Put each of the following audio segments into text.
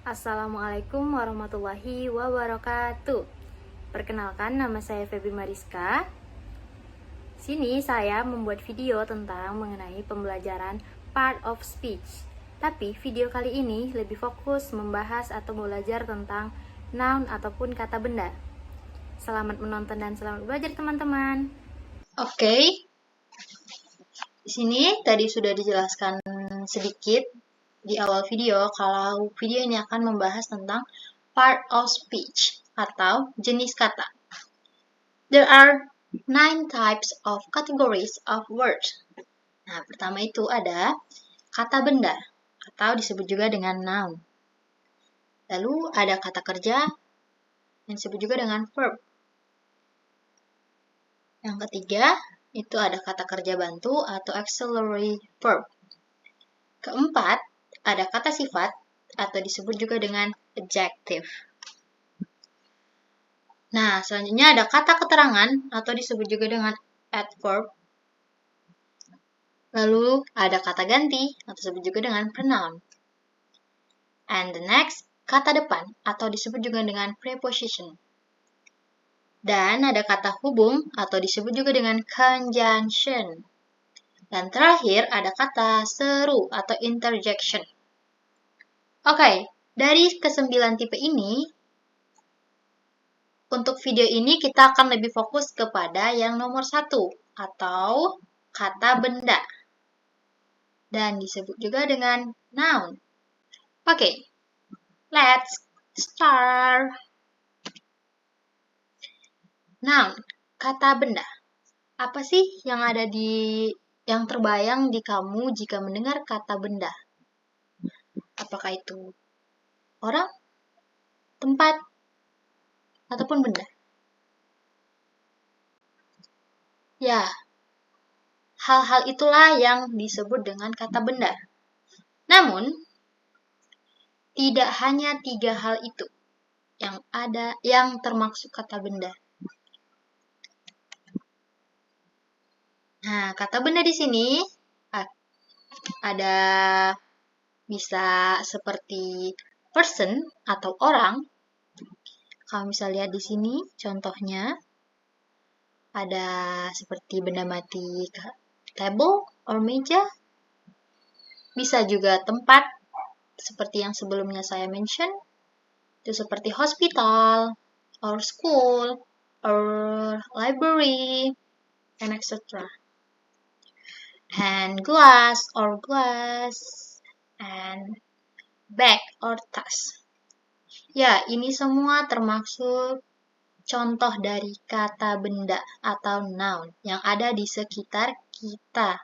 Assalamualaikum warahmatullahi wabarakatuh. Perkenalkan, nama saya Feby Mariska. Sini saya membuat video tentang mengenai pembelajaran part of speech. Tapi video kali ini lebih fokus membahas atau belajar tentang noun ataupun kata benda. Selamat menonton dan selamat belajar teman-teman. Oke. Di sini tadi sudah dijelaskan sedikit di awal video kalau video ini akan membahas tentang part of speech atau jenis kata. There are 9 types of categories of words. Nah, pertama itu ada kata benda atau disebut juga dengan noun. Lalu ada kata kerja yang disebut juga dengan verb. Yang ketiga, itu ada kata kerja bantu atau auxiliary verb. Keempat, ada kata sifat atau disebut juga dengan adjective. Nah, selanjutnya ada kata keterangan atau disebut juga dengan adverb. Lalu ada kata ganti atau disebut juga dengan pronoun. And the next, kata depan atau disebut juga dengan preposition. Dan ada kata hubung atau disebut juga dengan conjunction. Dan terakhir ada kata seru atau interjection. Oke, dari ke-9 tipe ini, untuk video ini kita akan lebih fokus kepada yang nomor 1, atau kata benda. Dan disebut juga dengan noun. Oke, let's start. Noun, kata benda. Apa sih yang terbayang di kamu jika mendengar kata benda? Apakah itu orang, tempat, ataupun benda? Ya, hal-hal itulah yang disebut dengan kata benda. Namun, tidak hanya 3 hal itu yang termasuk kata benda. Nah, kata benda di sini ada bisa seperti person atau orang. Kamu bisa lihat di sini contohnya. Ada seperti benda mati table or meja. Bisa juga tempat seperti yang sebelumnya saya mention. Itu seperti hospital or school or library and etc. And glass or glass and bag or tas. Ya, ini semua termasuk contoh dari kata benda atau noun yang ada di sekitar kita.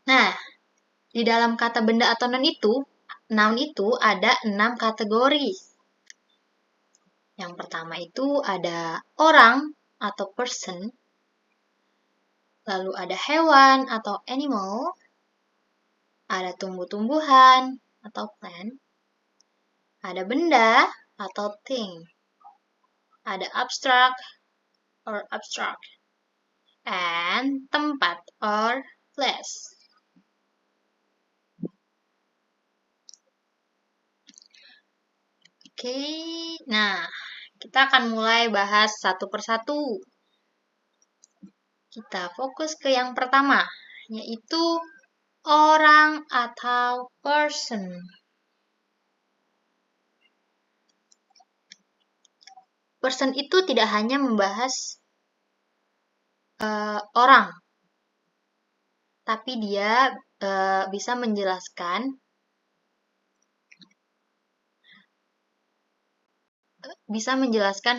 Nah, di dalam kata benda atau noun itu ada 6 kategori. Yang pertama itu ada orang atau person, lalu ada hewan atau animal, ada tumbuh-tumbuhan atau plant, ada benda atau thing, ada abstract or abstract, and tempat or place. Oke, nah kita akan mulai bahas satu persatu. Kita fokus ke yang pertama, yaitu orang atau person. Person itu tidak hanya membahas orang, tapi dia bisa menjelaskan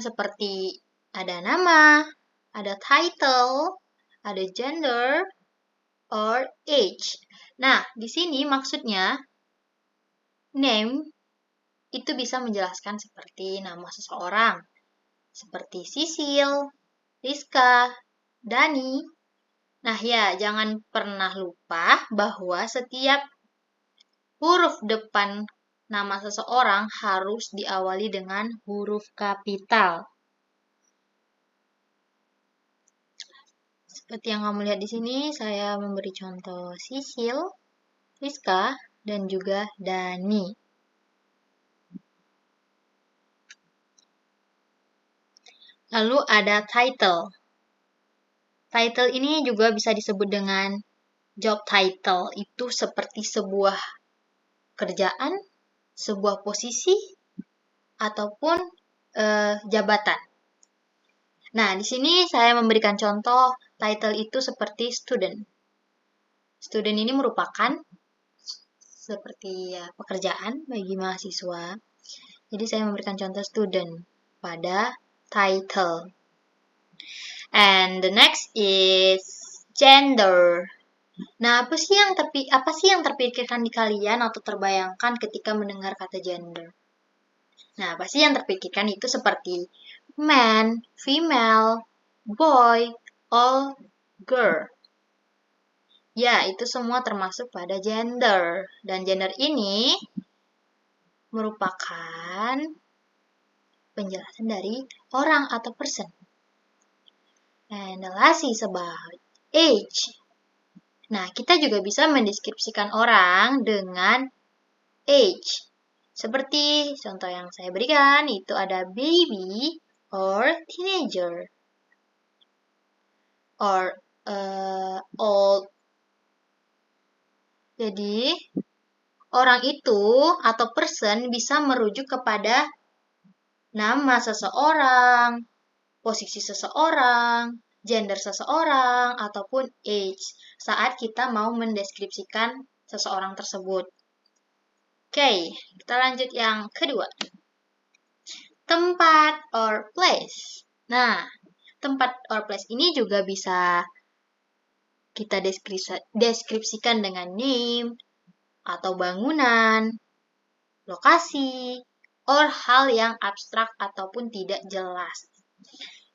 seperti ada nama, ada title, ada gender, or age. Nah, di sini maksudnya name itu bisa menjelaskan seperti nama seseorang, seperti Sisil, Rizka, Dani. Nah ya, jangan pernah lupa bahwa setiap huruf depan nama seseorang harus diawali dengan huruf kapital. Seperti yang kamu lihat di sini, saya memberi contoh Sisil, Rizka, dan juga Dani. Lalu ada title. Title ini juga bisa disebut dengan job title. Itu seperti sebuah kerjaan, sebuah posisi, ataupun jabatan. Nah, di sini saya memberikan contoh title itu seperti student. Student ini merupakan seperti ya, pekerjaan bagi mahasiswa. Jadi saya memberikan contoh student pada title. And the next is gender. Nah, apa sih yang terpikirkan di kalian atau terbayangkan ketika mendengar kata gender? Nah, apa sih yang terpikirkan itu seperti man, female, boy, or girl. Ya, itu semua termasuk pada gender. Dan gender ini merupakan penjelasan dari orang atau person. And the last is about age. Nah, kita juga bisa mendeskripsikan orang dengan age. Seperti contoh yang saya berikan, itu ada baby or teenager. Or old. Jadi, orang itu atau person bisa merujuk kepada nama seseorang, posisi seseorang, gender seseorang, ataupun age saat kita mau mendeskripsikan seseorang tersebut. Oke, kita lanjut yang kedua. Tempat or place. Nah, tempat or place ini juga bisa kita deskripsikan dengan name, atau bangunan, lokasi, or hal yang abstrak ataupun tidak jelas.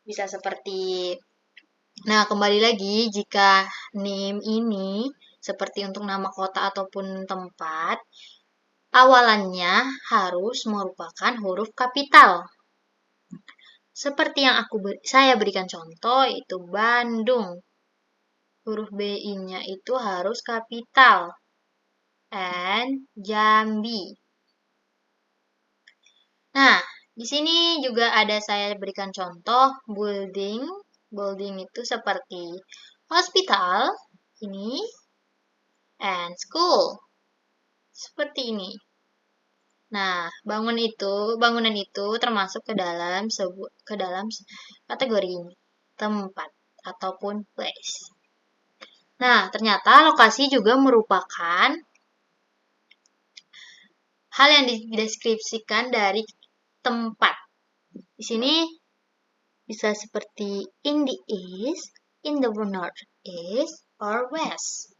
Bisa seperti, nah kembali lagi, jika name ini seperti untuk nama kota ataupun tempat, awalannya harus merupakan huruf kapital. Seperti yang saya berikan contoh, itu Bandung. Huruf B-nya itu harus kapital. And Jambi. Nah, di sini juga ada saya berikan contoh building. Building itu seperti hospital, ini, and school. Seperti ini. Nah, bangunan itu termasuk ke dalam kategori tempat ataupun place. Nah, ternyata lokasi juga merupakan hal yang dideskripsikan dari tempat. Di sini bisa seperti in the east, in the northeast, or west.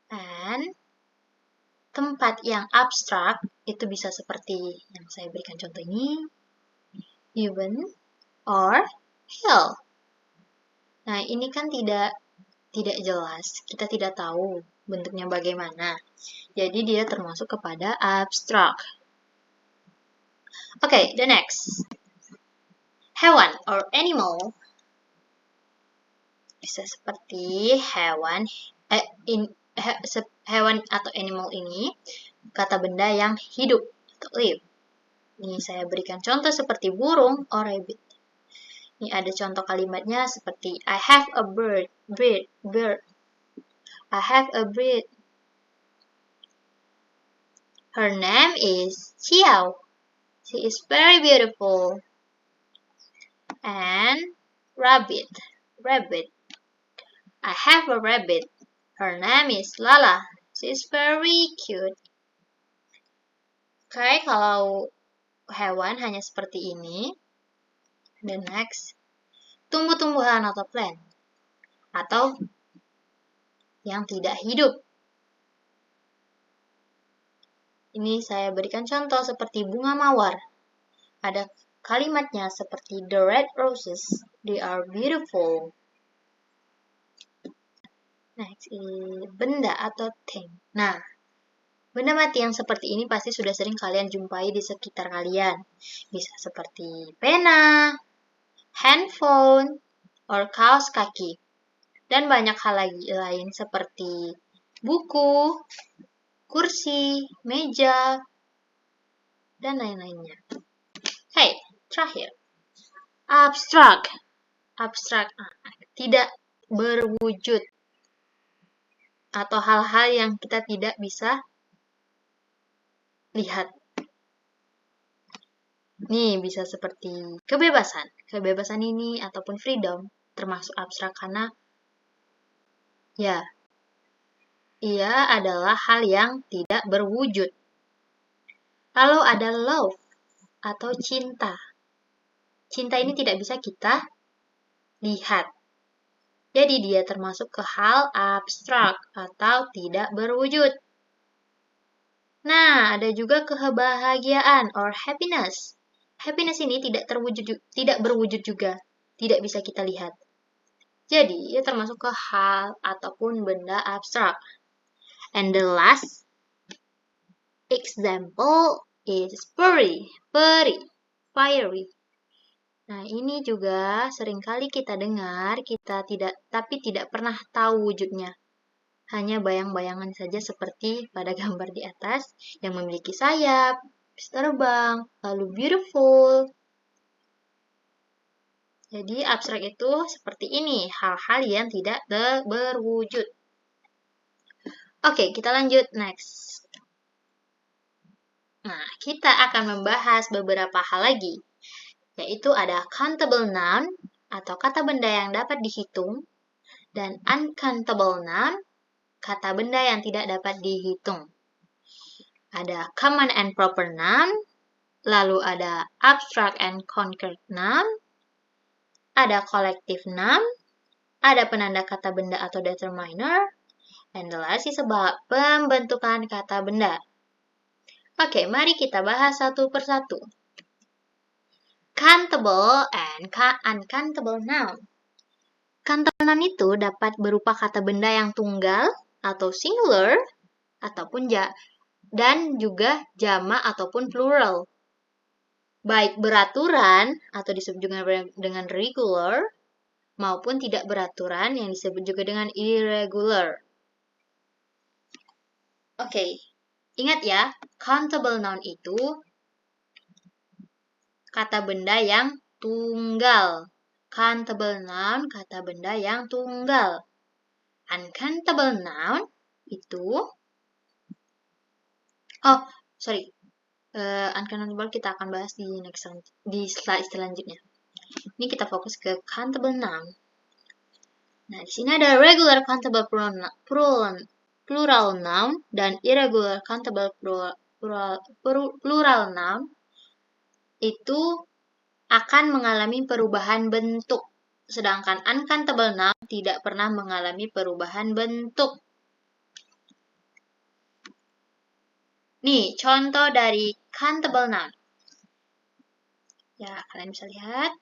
And tempat yang abstrak itu bisa seperti yang saya berikan contoh ini, even, or hill. Nah, ini kan tidak jelas, kita tidak tahu bentuknya bagaimana. Jadi dia termasuk kepada abstrak. Okay, the next. Hewan or animal. Bisa seperti hewan atau animal ini kata benda yang hidup atau live. Ini saya berikan contoh seperti burung or rabbit. Ini ada contoh kalimatnya seperti I have a bird. I have a bird. Her name is Xiao. She is very beautiful. And rabbit. I have a rabbit. Her name is Lala. She is very cute. Oke, kalau hewan hanya seperti ini. The next, tumbuh-tumbuhan atau plant, atau yang tidak hidup. Ini saya berikan contoh seperti bunga mawar. Ada kalimatnya seperti the red roses, they are beautiful. Next is benda atau thing. Nah, benda mati yang seperti ini pasti sudah sering kalian jumpai di sekitar kalian. Bisa seperti pena, handphone, or kaos kaki. Dan banyak hal lagi lain seperti buku, kursi, meja, dan lain-lainnya. Hey, terakhir. Abstrak. Abstrak, tidak berwujud. Atau hal-hal yang kita tidak bisa lihat. Nih, bisa seperti kebebasan. Kebebasan ini ataupun freedom termasuk abstrak karena ya, ia adalah hal yang tidak berwujud. Lalu ada love atau cinta. Cinta ini tidak bisa kita lihat. Jadi dia termasuk ke hal abstrak atau tidak berwujud. Nah, ada juga kebahagiaan or happiness. Happiness ini tidak berwujud juga, tidak bisa kita lihat. Jadi, ia termasuk ke hal ataupun benda abstrak. And the last example is peri, fiery. Nah, ini juga seringkali kita dengar, tapi tidak pernah tahu wujudnya. Hanya bayang-bayangan saja seperti pada gambar di atas yang memiliki sayap, bisa terbang, lalu beautiful. Jadi abstrak itu seperti ini, hal-hal yang tidak berwujud. Oke, kita lanjut next. Nah, kita akan membahas beberapa hal lagi, yaitu ada countable noun atau kata benda yang dapat dihitung, dan uncountable noun, kata benda yang tidak dapat dihitung. Ada common and proper noun, lalu ada abstract and concrete noun, ada collective noun, ada penanda kata benda atau determiner, and the last is about pembentukan kata benda. Oke, mari kita bahas satu persatu. Countable and uncountable noun. Countable noun itu dapat berupa kata benda yang tunggal atau singular, ataupun dan juga jamak ataupun plural. Baik beraturan atau disebut juga dengan regular, maupun tidak beraturan yang disebut juga dengan irregular. Oke, ingat ya, countable noun itu kata benda yang tunggal. Countable noun, kata benda yang tunggal. Uncountable noun itu uncountable kita akan bahas di slide selanjutnya. Ini kita fokus ke countable noun. Nah, di sini ada regular countable plural noun dan irregular countable plural noun. Itu akan mengalami perubahan bentuk, sedangkan uncountable noun tidak pernah mengalami perubahan bentuk. Nih, contoh dari countable noun. Ya, kalian bisa lihat.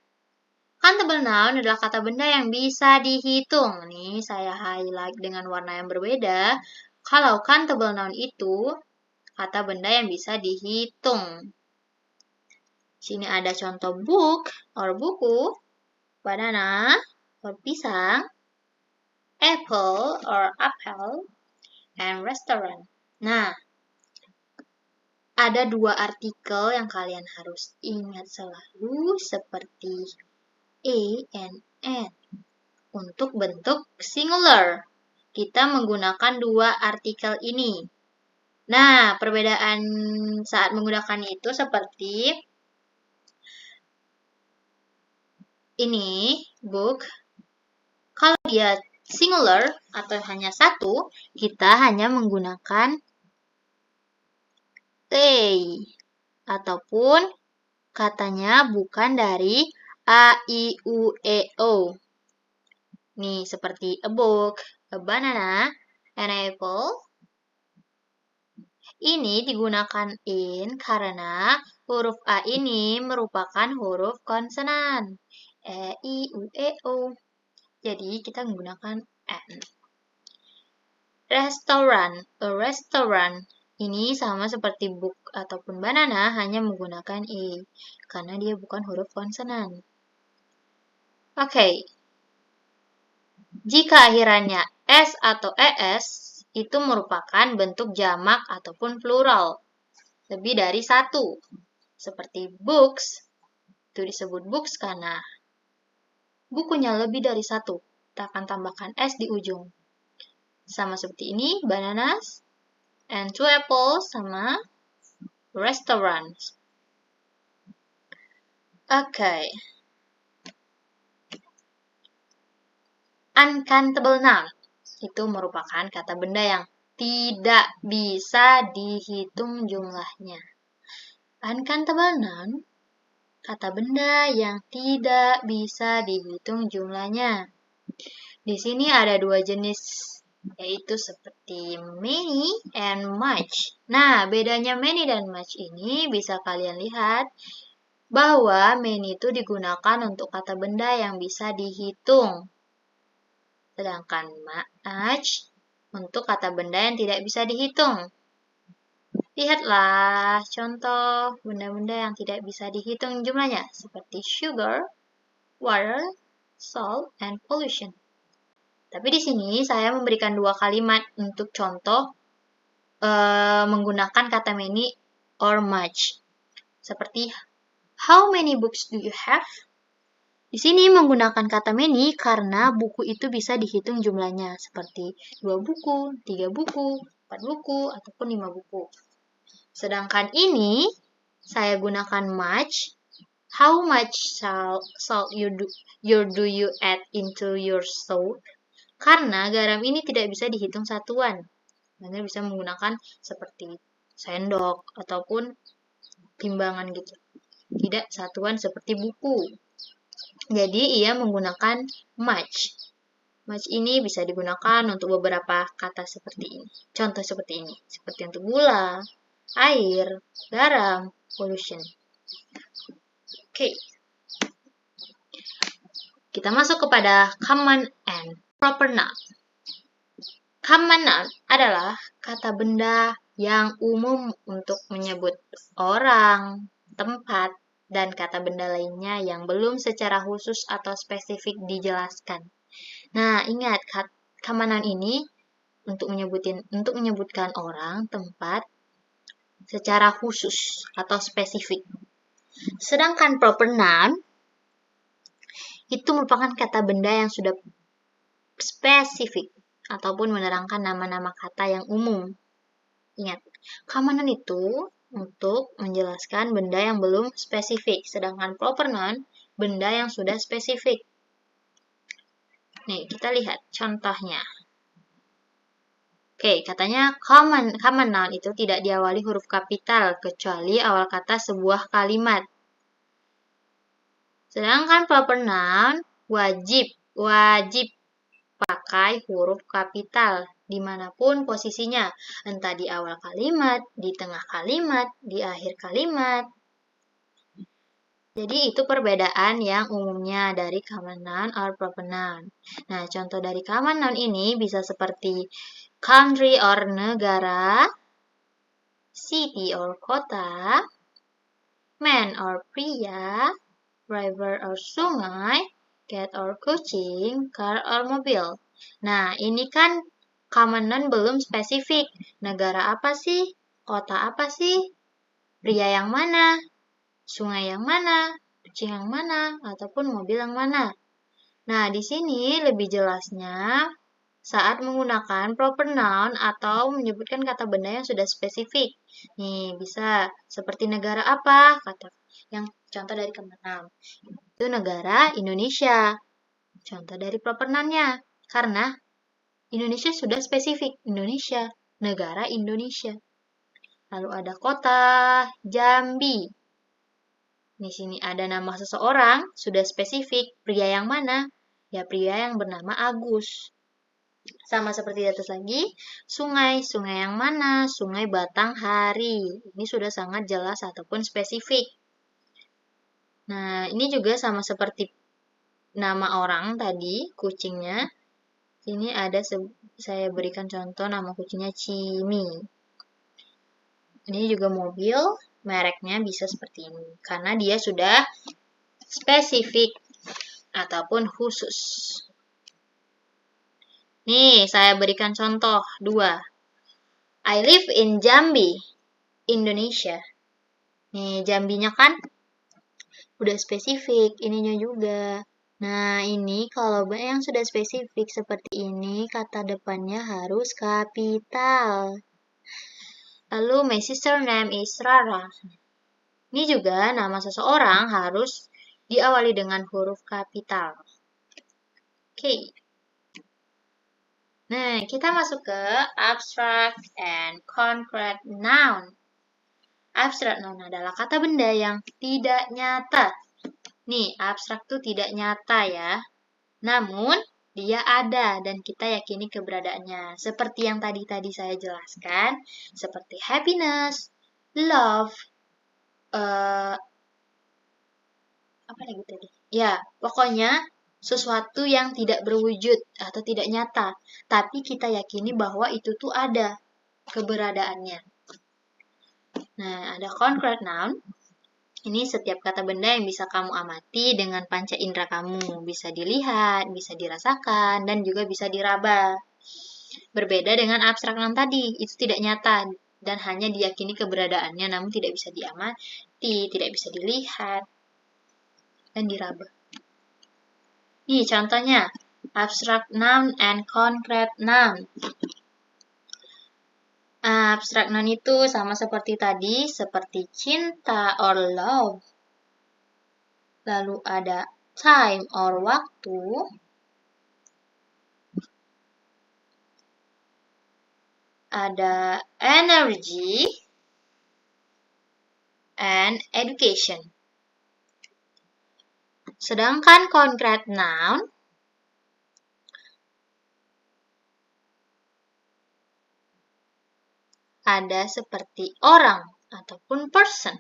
Countable noun adalah kata benda yang bisa dihitung. Nih, saya highlight dengan warna yang berbeda. Kalau countable noun itu kata benda yang bisa dihitung. Sini ada contoh book or buku, banana or pisang, apple or apple, and restaurant. Nah, ada dua artikel yang kalian harus ingat selalu seperti a and n. Untuk bentuk singular, kita menggunakan dua artikel ini. Nah, perbedaan saat menggunakan itu seperti ini, book. Kalau dia singular atau hanya satu, kita hanya menggunakan a. Ataupun katanya bukan dari a, i, u, e, o. Nih, seperti a book, a banana, an apple. Ini digunakan in karena huruf a ini merupakan huruf konsonan. E, I, U, E, O. Jadi, kita menggunakan N. Restaurant. A restaurant. Ini sama seperti book ataupun banana, hanya menggunakan E. Karena dia bukan huruf konsonan. Oke. Jika akhirannya S atau ES, itu merupakan bentuk jamak ataupun plural. Lebih dari satu. Seperti books, itu disebut books karena bukunya lebih dari satu. Kita akan tambahkan S di ujung. Sama seperti ini, bananas, and 2 apples, sama restaurants. Oke. Uncountable noun itu merupakan kata benda yang tidak bisa dihitung jumlahnya. Uncountable noun, kata benda yang tidak bisa dihitung jumlahnya. Di sini ada dua jenis, yaitu seperti many and much. Nah, bedanya many dan much ini bisa kalian lihat bahwa many itu digunakan untuk kata benda yang bisa dihitung. Sedangkan much untuk kata benda yang tidak bisa dihitung. Lihatlah contoh benda-benda yang tidak bisa dihitung jumlahnya, seperti sugar, water, salt, and pollution. Tapi di sini saya memberikan dua kalimat untuk contoh menggunakan kata many or much. Seperti, how many books do you have? Di sini menggunakan kata many karena buku itu bisa dihitung jumlahnya, seperti 2 buku, 3 buku, 4 buku, ataupun 5 buku. Sedangkan ini, saya gunakan much. How much salt do you add into your soup? Karena garam ini tidak bisa dihitung satuan. Anda bisa menggunakan seperti sendok ataupun timbangan gitu. Tidak satuan seperti buku. Jadi ia menggunakan much. Much ini bisa digunakan untuk beberapa kata seperti ini. Contoh seperti ini. Seperti untuk gula, air, garam, pollution. Oke. Kita masuk kepada common and proper noun. Common noun adalah kata benda yang umum untuk menyebut orang, tempat, dan kata benda lainnya yang belum secara khusus atau spesifik dijelaskan. Nah, ingat, common noun ini untuk menyebutkan orang, tempat, secara khusus atau spesifik. Sedangkan proper noun itu merupakan kata benda yang sudah spesifik ataupun menerangkan nama-nama kata yang umum. Ingat, common noun itu untuk menjelaskan benda yang belum spesifik, sedangkan proper noun benda yang sudah spesifik. Nih, kita lihat contohnya. Oke, katanya common noun itu tidak diawali huruf kapital kecuali awal kata sebuah kalimat. Sedangkan proper noun wajib pakai huruf kapital dimanapun posisinya, entah di awal kalimat, di tengah kalimat, di akhir kalimat. Jadi itu perbedaan yang umumnya dari common noun or proper noun. Nah, contoh dari common noun ini bisa seperti country or negara, city or kota, man or pria, river or sungai, cat or kucing, car or mobil. Nah, ini kan common noun belum spesifik. Negara apa sih? Kota apa sih? Pria yang mana? Sungai yang mana? Kucing yang mana? Ataupun mobil yang mana? Nah, di sini lebih jelasnya saat menggunakan proper noun atau menyebutkan kata benda yang sudah spesifik. Nih, bisa seperti negara apa? Kata yang contoh dari common noun. Itu negara Indonesia. Contoh dari proper noun-nya. Karena Indonesia sudah spesifik. Indonesia, negara Indonesia. Lalu ada kota Jambi. Di sini ada nama seseorang, sudah spesifik. Pria yang mana? Ya, pria yang bernama Agus. Sama seperti di atas lagi, sungai yang mana? Sungai Batanghari. Ini sudah sangat jelas ataupun spesifik. Nah, ini juga sama seperti nama orang tadi, kucingnya. Sini ada saya berikan contoh nama kucingnya Cimi. Ini juga mobil, mereknya bisa seperti ini. Karena dia sudah spesifik ataupun khusus. Nih, saya berikan contoh 2. I live in Jambi, Indonesia. Nih, Jambinya kan udah spesifik, ininya juga. Nah, ini kalau yang sudah spesifik seperti ini, kata depannya harus kapital. Lalu, my sister name is Rara. Ini juga nama seseorang harus diawali dengan huruf kapital. Oke. Nah, kita masuk ke abstract and concrete noun. Abstract noun adalah kata benda yang tidak nyata. Nih, abstrak tuh tidak nyata ya. Namun, dia ada dan kita yakini keberadaannya. Seperti yang tadi saya jelaskan, seperti happiness, love, apa lagi tadi? Ya, pokoknya sesuatu yang tidak berwujud atau tidak nyata, tapi kita yakini bahwa itu tuh ada keberadaannya. Nah, ada concrete noun. Ini setiap kata benda yang bisa kamu amati dengan panca indera kamu. Bisa dilihat, bisa dirasakan, dan juga bisa diraba. Berbeda dengan abstrak noun tadi, itu tidak nyata dan hanya diyakini keberadaannya namun tidak bisa diamati, tidak bisa dilihat, dan diraba. Nih contohnya, abstract noun and concrete noun. Abstract noun itu sama seperti tadi, seperti cinta or love. Lalu ada time or waktu. Ada energy and education. Sedangkan concrete noun ada seperti orang ataupun person.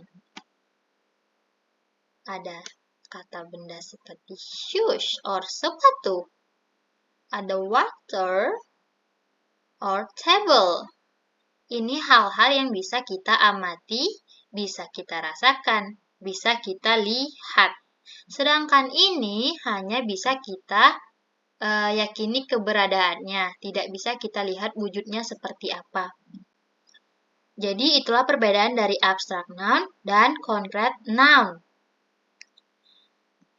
Ada kata benda seperti shoes or sepatu. Ada water or table. Ini hal-hal yang bisa kita amati, bisa kita rasakan, bisa kita lihat. Sedangkan ini hanya bisa kita yakini keberadaannya, tidak bisa kita lihat wujudnya seperti apa. Jadi itulah perbedaan dari abstract noun dan concrete noun.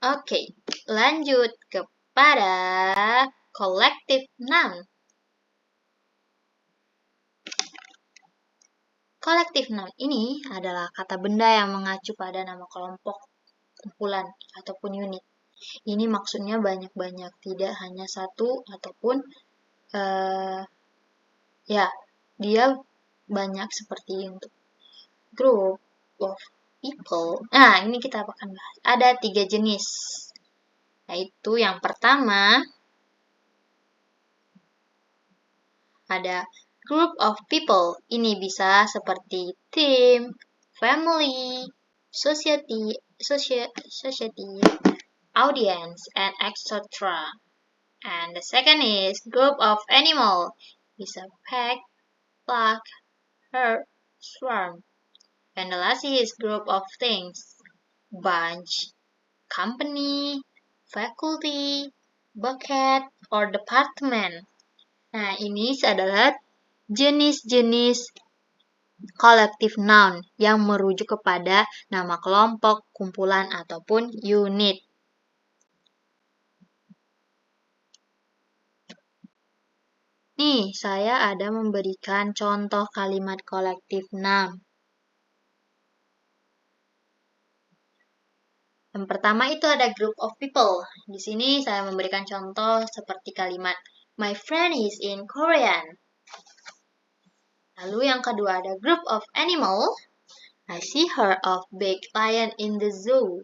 Oke, lanjut kepada collective noun. Collective noun ini adalah kata benda yang mengacu pada nama kelompok, kumpulan, ataupun unit. Ini maksudnya banyak-banyak, tidak hanya satu ataupun ya, dia banyak seperti untuk group of people. Nah, ini kita akan bahas. Ada 3 jenis. Yaitu yang pertama, ada group of people. Ini bisa seperti team, family, society, audience, and etc. And the second is group of animal. Bisa pack, flock, herd, swarm. And the last is group of things. Bunch, company, faculty, bucket, or department. Nah, ini adalah jenis-jenis collective noun yang merujuk kepada nama kelompok, kumpulan, ataupun unit. Nih, saya ada memberikan contoh kalimat collective noun. Yang pertama itu ada group of people. Di sini saya memberikan contoh seperti kalimat My friend is in Korean. Lalu yang kedua ada group of animal. I see her of big lion in the zoo.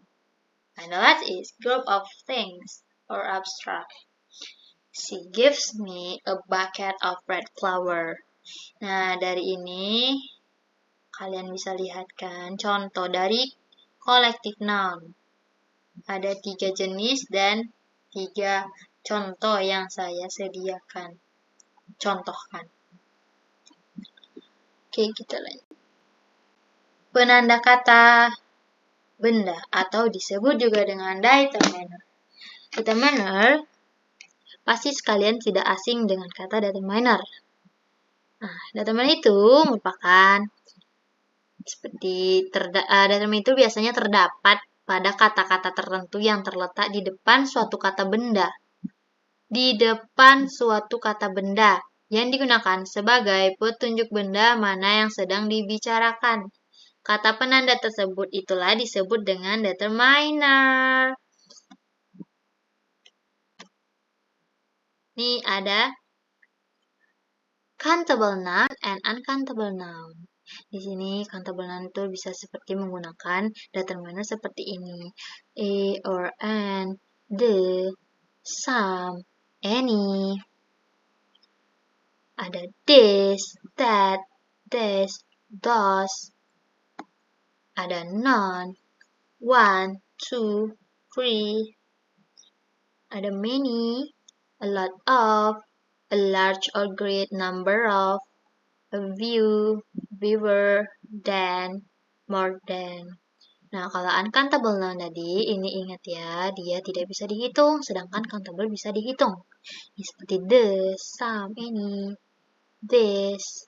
And the last is group of things or abstract. She gives me a bucket of red flower. Nah, dari ini kalian bisa lihat kan contoh dari collective noun. Ada 3 jenis dan 3 contoh yang saya sediakan. Contohkan. Oke, kita lanjut. Penanda kata benda atau disebut juga dengan determiner. Determiner pasti sekalian tidak asing dengan kata determiner. Nah, determiner itu merupakan determiner itu biasanya terdapat pada kata-kata tertentu yang terletak di depan suatu kata benda. Di depan suatu kata benda yang digunakan sebagai petunjuk benda mana yang sedang dibicarakan. Kata penanda tersebut itulah disebut dengan determiner. Ini ada countable noun and uncountable noun. Di sini countable noun itu bisa seperti menggunakan determiner seperti ini. A or an, the, some, any. Ada this, that, this, those. Ada none, one, two, three. Ada many, a lot of, a large or great number of, a few, fewer, than, more than. Nah, kalau uncountable noun tadi, ini ingat ya, dia tidak bisa dihitung, sedangkan countable bisa dihitung. Ini seperti the, some, any, this,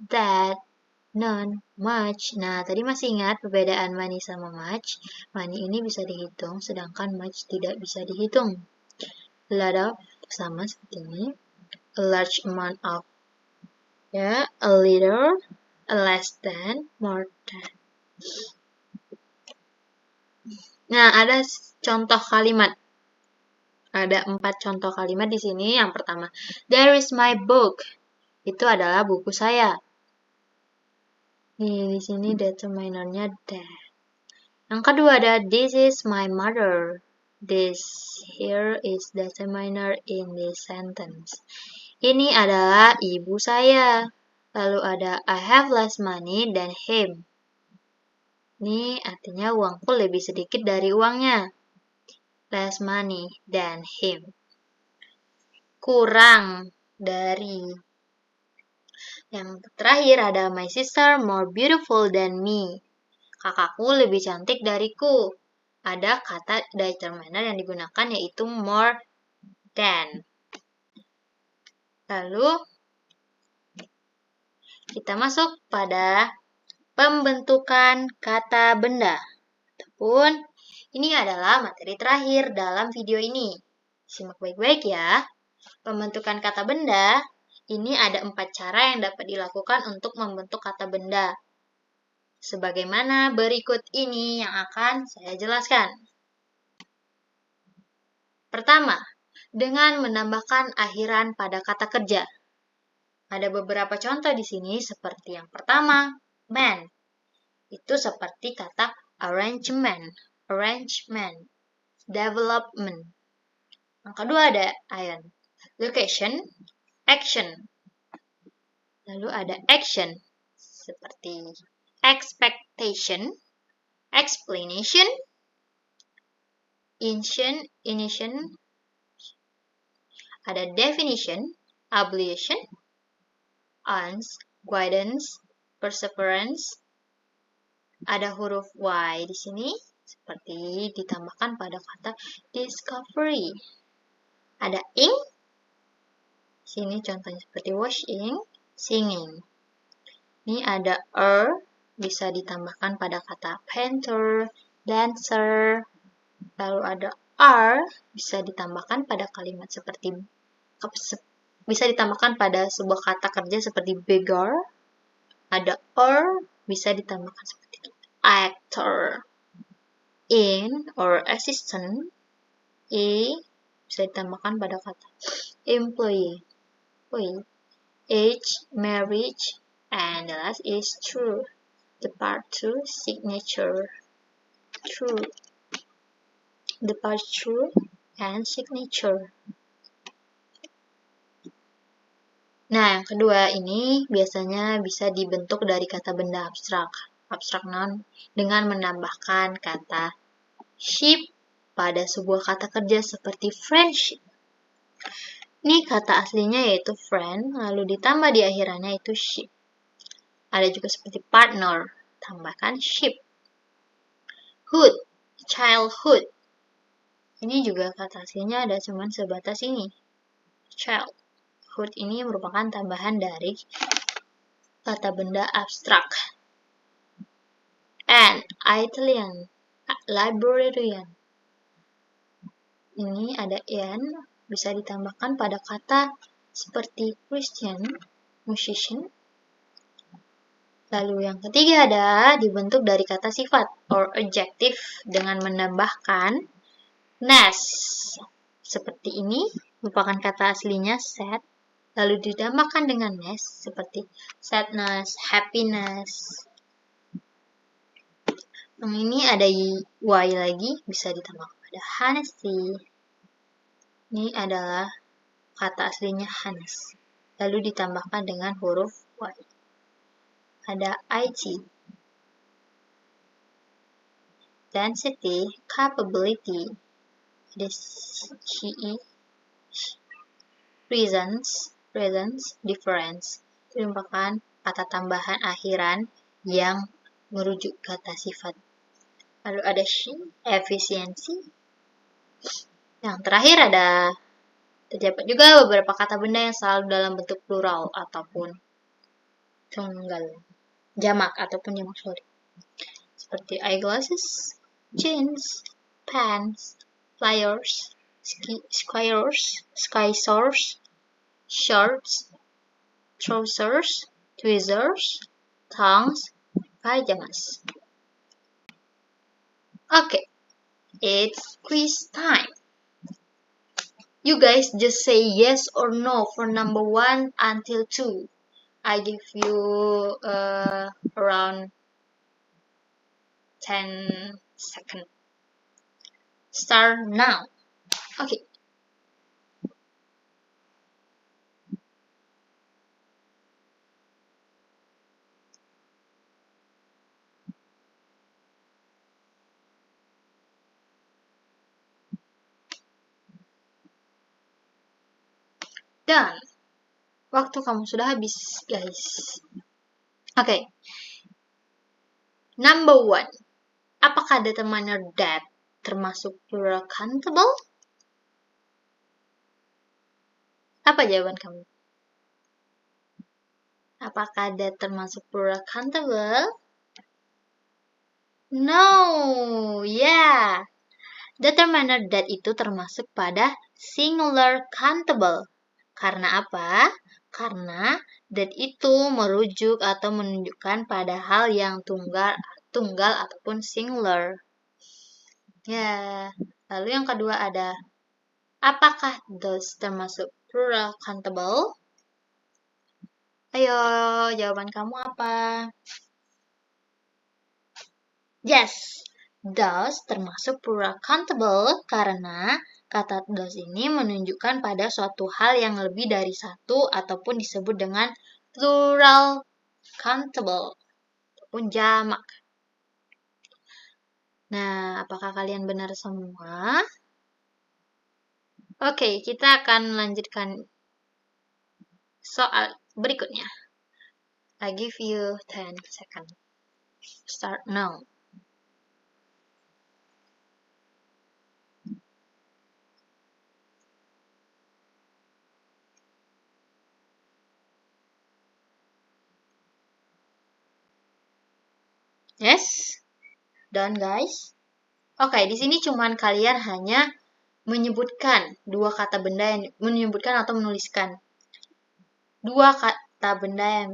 that, none, much. Nah, tadi masih ingat perbedaan money sama much? Money ini bisa dihitung, sedangkan much tidak bisa dihitung. A lot of, sama seperti ini. A large amount of, ya, a little, a less than, more than. Nah, ada contoh kalimat. Ada 4 contoh kalimat di sini. Yang pertama, there is my book. Itu adalah buku saya. Nih, di sini determinernya that. Yang kedua ada this is my mother. This here is determiner in this sentence. Ini adalah ibu saya. Lalu ada I have less money than him. Ini artinya uangku lebih sedikit dari uangnya. Less money than him. Kurang dari. Yang terakhir ada my sister more beautiful than me. Kakakku lebih cantik dariku. Ada kata determiner yang digunakan yaitu more than. Lalu kita masuk pada pembentukan kata benda. Ataupun ini adalah materi terakhir dalam video ini. Simak baik-baik ya. Pembentukan kata benda, ini ada 4 cara yang dapat dilakukan untuk membentuk kata benda. Sebagaimana berikut ini yang akan saya jelaskan. Pertama, dengan menambahkan akhiran pada kata kerja. Ada beberapa contoh di sini seperti yang pertama, man. Itu seperti kata arrangement, development. Yang kedua ada iron, location, action. Lalu ada action seperti expectation, explanation, initiation, ada definition, obligation, ons, guidance, perseverance. Ada huruf Y di sini seperti ditambahkan pada kata discovery. Ada ink. Sini contohnya seperti washing, singing. Ini ada bisa ditambahkan pada kata painter, dancer. Lalu ada are bisa ditambahkan pada kalimat seperti bisa ditambahkan pada sebuah kata kerja seperti beggar. Ada bisa ditambahkan seperti actor. In or assistant. Bisa ditambahkan pada kata employee. Age, marriage, and the last is true. The part 2, signature. True. The part true and signature. Nah, yang kedua ini biasanya bisa dibentuk dari kata benda abstrak noun, dengan menambahkan kata ship pada sebuah kata kerja seperti friendship. Ini kata aslinya yaitu friend, lalu ditambah di akhirannya itu ship. Ada juga seperti partner, tambahkan ship. Hood, childhood. Ini juga kata aslinya ada cuman sebatas ini. Childhood ini merupakan tambahan dari kata benda abstrak. An Italian librarian. Ini ada an, bisa ditambahkan pada kata seperti Christian, musician. Lalu yang ketiga ada dibentuk dari kata sifat or adjective dengan menambahkan ness. Seperti ini merupakan kata aslinya sad, lalu ditambahkan dengan ness seperti sadness, happiness. Yang ini ada y lagi, bisa ditambahkan pada honesty. Ini adalah kata aslinya honest, lalu ditambahkan dengan huruf y. Ada IT, density, capability, ada CE, presence, difference. Itu merupakan kata tambahan akhiran yang merujuk kata sifat. Lalu ada she, efisiensi. Yang terakhir ada terdapat juga beberapa kata benda yang selalu dalam bentuk plural ataupun tunggal, jamak ataupun jamak, seperti eyeglasses, jeans, pants, flyers, squares, skysores, shorts, trousers, tweezers, tongs, pajamas. Okay, it's quiz time. You guys just say yes or no for number 1 until 2. I give you around 10 seconds. Start now. Okay. Done. Waktu kamu sudah habis, guys. Okay. Number 1. Apakah determiner that termasuk plural countable? Apa jawaban kamu? Apakah that termasuk plural countable? No, yeah. Determiner that itu termasuk pada singular countable. Karena apa? Karena that itu merujuk atau menunjukkan pada hal yang tunggal ataupun singular. Ya, lalu yang kedua ada, apakah those termasuk plural countable? Ayo, jawaban kamu apa? Yes, those termasuk plural countable karena kata those ini menunjukkan pada suatu hal yang lebih dari satu ataupun disebut dengan plural countable ataupun jamak. Nah, apakah kalian benar semua? Oke, kita akan melanjutkan soal berikutnya. I give you 10 seconds. Start now. Yes? Done, guys? Oke, di sini cuman kalian hanya menyebutkan dua kata benda yang menyebutkan atau menuliskan dua kata benda yang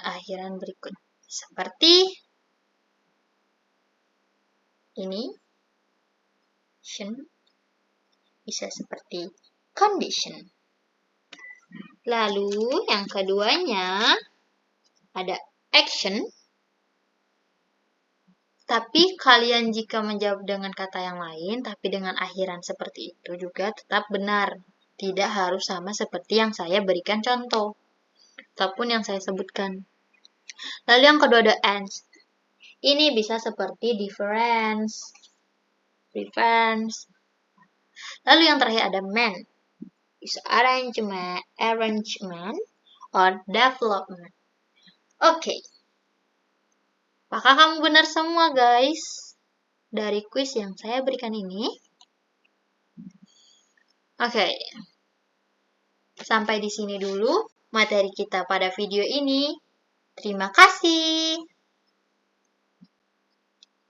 akhiran berikut. Seperti ini, bisa seperti condition. Lalu yang keduanya ada action. Tapi kalian jika menjawab dengan kata yang lain, tapi dengan akhiran seperti itu juga tetap benar. Tidak harus sama seperti yang saya berikan contoh, ataupun yang saya sebutkan. Lalu yang kedua ada ends. Ini bisa seperti difference, prevents. Lalu yang terakhir ada man. Bisa arrangement, or development. Oke. Apakah kamu benar semua, guys? Dari kuis yang saya berikan ini. Oke. Sampai di sini dulu materi kita pada video ini. Terima kasih.